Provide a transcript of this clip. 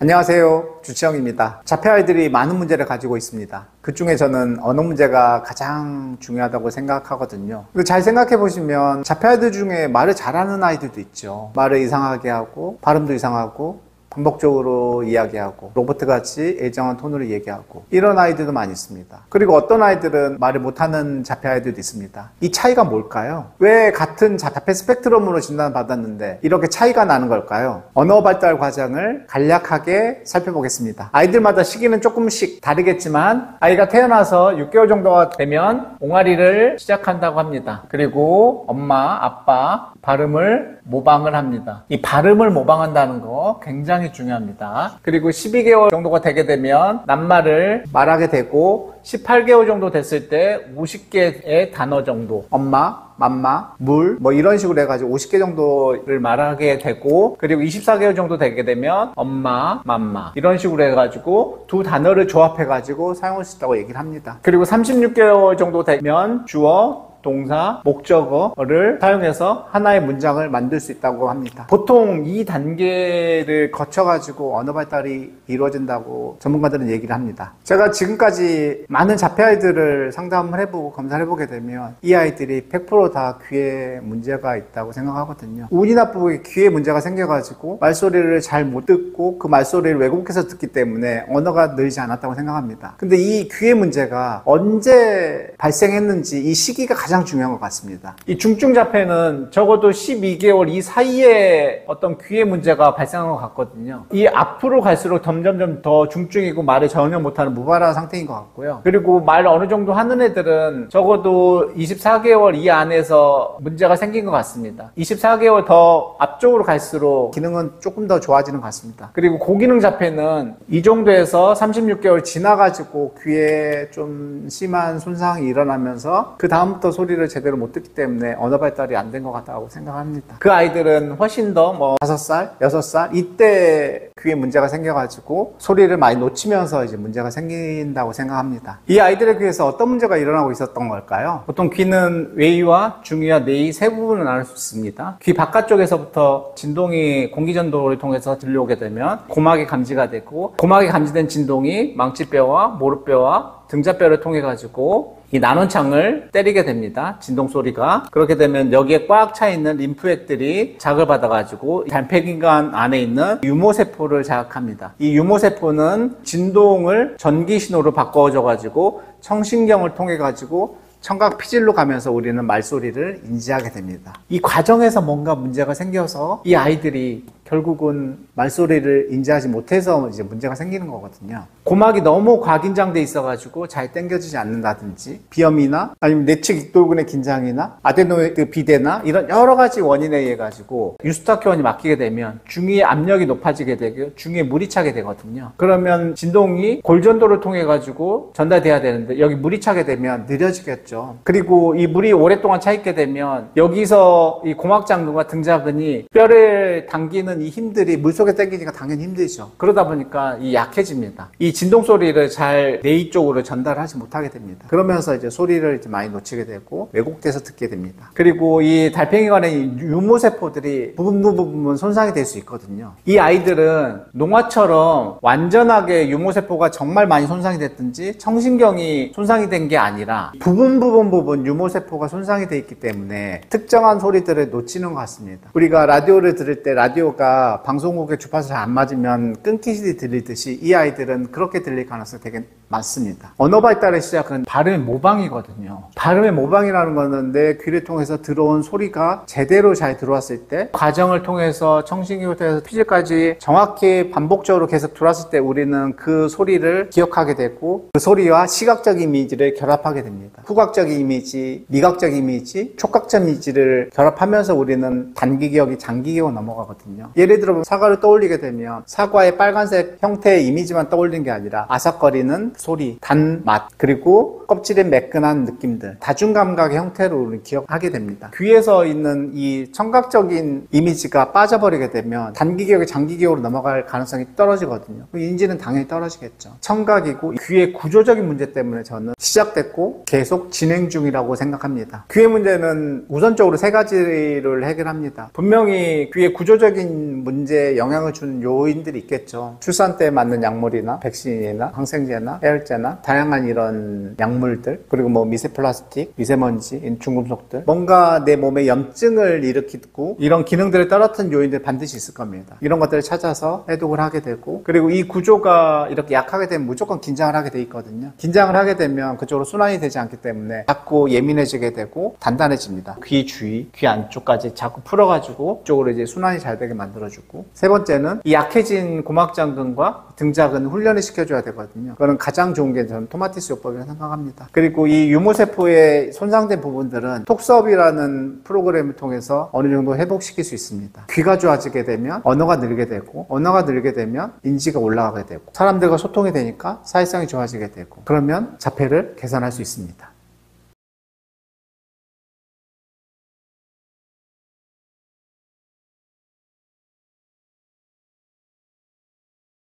안녕하세요. 주치영입니다. 자폐 아이들이 많은 문제를 가지고 있습니다. 그 중에 저는 언어 문제가 가장 중요하다고 생각하거든요. 잘 생각해 보시면 자폐 아이들 중에 말을 잘하는 아이들도 있죠. 말을 이상하게 하고 발음도 이상하고 반복적으로 이야기하고 로봇같이 애정한 톤으로 얘기하고 이런 아이들도 많이 있습니다. 그리고 어떤 아이들은 말을 못하는 자폐 아이들도 있습니다. 이 차이가 뭘까요? 왜 같은 자폐 스펙트럼으로 진단받았는데 이렇게 차이가 나는 걸까요? 언어 발달 과정을 간략하게 살펴보겠습니다. 아이들마다 시기는 조금씩 다르겠지만 아이가 태어나서 6개월 정도가 되면 옹알이를 시작한다고 합니다. 그리고 엄마, 아빠 발음을 모방을 합니다. 이 발음을 모방한다는 거 굉장히 중요합니다. 그리고 12개월 정도가 되게 되면 낱말을 말하게 되고 18개월 정도 됐을 때 50개의 단어 정도 엄마, 맘마, 물 이런 식으로 해가지고 50개 정도를 말하게 되고 그리고 24개월 정도 되게 되면 엄마, 맘마 이런 식으로 해가지고 두 단어를 조합해가지고 사용할 수 있다고 얘기를 합니다. 그리고 36개월 정도 되면 주어, 동사, 목적어를 사용해서 하나의 문장을 만들 수 있다고 합니다. 보통 이 단계를 거쳐가지고 언어 발달이 이루어진다고 전문가들은 얘기를 합니다. 제가 지금까지 많은 자폐 아이들을 상담을 해보고 검사를 해보게 되면 이 아이들이 100% 다 귀에 문제가 있다고 생각하거든요. 운이 나쁘게 귀에 문제가 생겨가지고 말소리를 잘 못 듣고 그 말소리를 왜곡해서 듣기 때문에 언어가 늘지 않았다고 생각합니다. 근데 이 귀의 문제가 언제 발생했는지 이 시기가 가장 중요한 것 같습니다. 이 중증 자폐는 적어도 12개월 이 사이에 어떤 귀의 문제가 발생한 것 같거든요. 이 앞으로 갈수록 점점점 더 중증이고 말을 전혀 못하는 무발화 상태인 것 같고요. 그리고 말 어느 정도 하는 애들은 적어도 24개월 이 안에서 문제가 생긴 것 같습니다. 24개월 더 앞쪽으로 갈수록 기능은 조금 더 좋아지는 것 같습니다. 그리고 고기능 자폐는 이 정도에서 36개월 지나가지고 귀에 좀 심한 손상이 일어나면서 그 다음부터 소리를 제대로 못 듣기 때문에 언어 발달이 안 된 것 같다고 생각합니다. 그 아이들은 훨씬 더 5살, 6살 이때 귀에 문제가 생겨가지고 소리를 많이 놓치면서 이제 문제가 생긴다고 생각합니다. 이 아이들의 귀에서 어떤 문제가 일어나고 있었던 걸까요? 보통 귀는 외위와 중위와 내위 세 부분을 나눌 수 있습니다. 귀 바깥쪽에서부터 진동이 공기전도를 통해서 들려오게 되면 고막이 감지가 되고 고막이 감지된 진동이 망치뼈와 모르뼈와 등자뼈를 통해 가지고 이 난원창을 때리게 됩니다. 진동 소리가. 그렇게 되면 여기에 꽉 차 있는 림프액들이 자극을 받아가지고 단폐기관 안에 있는 유모세포를 자극합니다. 이 유모세포는 진동을 전기 신호로 바꿔줘가지고 청신경을 통해 가지고 청각 피질로 가면서 우리는 말소리를 인지하게 됩니다. 이 과정에서 뭔가 문제가 생겨서 이 아이들이 결국은 말소리를 인지하지 못해서 이제 문제가 생기는 거거든요. 고막이 너무 과긴장돼 있어가지고 잘 당겨지지 않는다든지 비염이나 아니면 내측 익돌근의 긴장이나 아데노이드 비대나 이런 여러 가지 원인에 의해 가지고 유스타키온이 막히게 되면 중위의 압력이 높아지게 되고 중위에 물이 차게 되거든요. 그러면 진동이 골전도를 통해 가지고 전달돼야 되는데 여기 물이 차게 되면 느려지겠죠. 그리고 이 물이 오랫동안 차 있게 되면 여기서 이 고막장근과 등자근이 뼈를 당기는 이 힘들이 물속에 당기니까 당연히 힘들죠. 그러다 보니까 이 약해집니다. 이 진동 소리를 잘 뇌 쪽으로 전달하지 못하게 됩니다. 그러면서 이제 소리를 이제 많이 놓치게 되고 왜곡돼서 듣게 됩니다. 그리고 이 달팽이관의 유모세포들이 부분 손상이 될 수 있거든요. 이 아이들은 농화처럼 완전하게 유모세포가 정말 많이 손상이 됐든지 청신경이 손상이 된 게 아니라 부분 유모세포가 손상이 돼 있기 때문에 특정한 소리들을 놓치는 것 같습니다. 우리가 라디오를 들을 때 라디오가 방송국의 주파수 잘 안 맞으면 끊기듯이 들리듯이 이 아이들은 그렇게 들릴 가능성이 되게 많습니다. 언어 발달의 시작은 발음의 모방이거든요. 발음의 모방이라는 거는 내 귀를 통해서 들어온 소리가 제대로 잘 들어왔을 때 과정을 통해서 청신경을 통해서 피질까지 정확히 반복적으로 계속 들어왔을 때 우리는 그 소리를 기억하게 되고 그 소리와 시각적 이미지를 결합하게 됩니다. 후각적 이미지, 미각적 이미지, 촉각적 이미지를 결합하면서 우리는 단기 기억이 장기 기억으로 넘어가거든요. 예를 들어 사과를 떠올리게 되면 사과의 빨간색 형태의 이미지만 떠올리는 게 아니라 아삭거리는 소리, 단맛, 그리고 껍질의 매끈한 느낌들, 다중감각의 형태로 우리는 기억하게 됩니다. 귀에서 있는 이 청각적인 이미지가 빠져버리게 되면 단기기억이 장기기억으로 넘어갈 가능성이 떨어지거든요. 인지는 당연히 떨어지겠죠. 청각이고 귀의 구조적인 문제 때문에 저는 시작됐고 계속 진행 중이라고 생각합니다. 귀의 문제는 우선적으로 세 가지를 해결합니다. 분명히 귀의 구조적인 문제에 영향을 주는 요인들이 있겠죠. 출산 때 맞는 약물이나 백신이나 항생제나 해열제나 다양한 이런 약물들, 그리고 뭐 미세플라스틱, 미세먼지, 중금속들, 뭔가 내 몸에 염증을 일으키고 이런 기능들을 떨어뜨린 요인들이 반드시 있을 겁니다. 이런 것들을 찾아서 해독을 하게 되고, 그리고 이 구조가 이렇게 약하게 되면 무조건 긴장을 하게 돼 있거든요. 긴장을 하게 되면 그쪽으로 순환이 되지 않기 때문에 자꾸 예민해지게 되고 단단해집니다. 귀 주위, 귀 안쪽까지 자꾸 풀어가지고 이쪽으로 이제 순환이 잘 되게 만들어주고, 세 번째는 이 약해진 고막장근과 등작은 훈련을 시켜줘야 되거든요. 그거는 가장 좋은 게 저는 토마티스 요법이라고 생각합니다. 그리고 이 유무세포의 손상된 부분들은 톡스업이라는 프로그램을 통해서 어느 정도 회복시킬 수 있습니다. 귀가 좋아지게 되면 언어가 늘게 되고, 언어가 늘게 되면 인지가 올라가게 되고, 사람들과 소통이 되니까 사회성이 좋아지게 되고, 그러면 자폐를 개선할 수 있습니다.